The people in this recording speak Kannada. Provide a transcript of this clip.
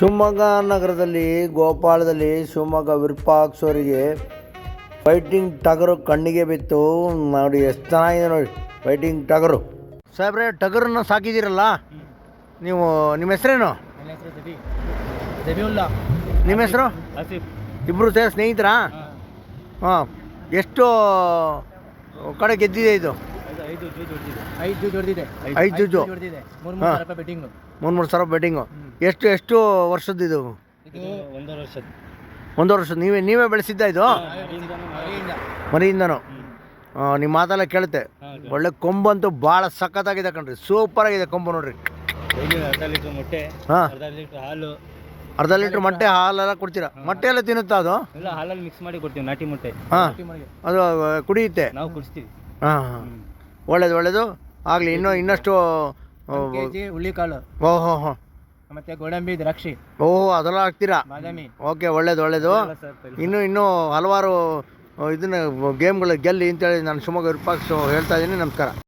ಶಿವಮೊಗ್ಗ ನಗರದಲ್ಲಿ ಗೋಪಾಳದಲ್ಲಿ ಶಿವಮೊಗ್ಗ ವಿರೂಪಾಕ್ಷ ಅವರಿಗೆ ಫೈಟಿಂಗ್ ಟಗರು ಕಣ್ಣಿಗೆ ಬಿತ್ತು. ನೋಡಿ ಎಷ್ಟು ಚೆನ್ನಾಗಿದೆ ನೋಡಿ ಫೈಟಿಂಗ್ ಟಗರು. ಸಾಹೇಬ್ರೆ, ಟಗರನ್ನು ಸಾಕಿದ್ದೀರಲ್ಲ ನೀವು, ನಿಮ್ಮ ಹೆಸರೇನು? ನಿಮ್ಮ ಹೆಸರು? ಇಬ್ಬರು ಸ್ನೇಹಿತರಾ? ಹಾಂ. ಎಷ್ಟು ಕಡೆ ಗೆದ್ದಿದೆ ಇದು? 5 ಜೋಡಿದೆ. 5 ಜೂಜು. 3,000 ಬೆಟ್ಟಿಂಗು. ಎಷ್ಟು ವರ್ಷದ್ದು ಇದು? 1 ವರ್ಷದ. ನೀವೇ ಬೆಳೆಸಿದ್ದ ಇದು? ಮರಿಯಿಂದನು. ನಿಮ್ಮ ಮಾತೆಲ್ಲ ಕೇಳುತ್ತೆ. ಒಳ್ಳೆ ಕೊಂಬಂತೂ ಭಾಳ ಸಖತ್ತಾಗಿದೆ ಕಣ್ರಿ, ಸೂಪರ್ ಆಗಿದೆ ಕೊಂಬು ನೋಡ್ರಿ. ಹಾಂ, ಅರ್ಧ ಲೀಟ್ರ್ ಮೊಟ್ಟೆ ಹಾಲೆಲ್ಲ ಕೊಡ್ತೀರಾ? ಮೊಟ್ಟೆ ಎಲ್ಲ ತಿನ್ನುತ್ತಾ ಅದು? ಹಾಲಲ್ಲಿ ಮಿಕ್ಸ್ ಮಾಡಿ ಕೊಡ್ತೀವಿ, ನಾಟಿ ಮೊಟ್ಟೆ. ಹಾಂ, ಅದು ಕುಡಿಯುತ್ತೆ? ನಾವು ಕುಡಿಸ್ತೀವಿ. ಹಾಂ, ಒಳ್ಳೇದು ಆಗಲಿ. ಇನ್ನಷ್ಟು ಹುಳ್ಳಿಕಾಳು, ಓಹೋ ಹೋ, ಮತ್ತೆ ಗೋಡಂಬಿ, ದ್ರಾಕ್ಷಿ, ಓಹೋ ಅದೆಲ್ಲ ಹಾಕ್ತೀರಾ? ಬಾದಾಮಿ. ಓಕೆ, ಒಳ್ಳೇದು. ಇನ್ನೂ ಹಲವಾರು ಇದನ್ನ ಗೇಮ್ಗಳು ಗೆಲ್ಲಿ ಅಂತೇಳಿ ನಾನು ಶಿವಮೊಗ್ಗ ವಿರೂಪಾಕ್ಷ ಹೇಳ್ತಾ ಇದ್ದೀನಿ. ನಮಸ್ಕಾರ.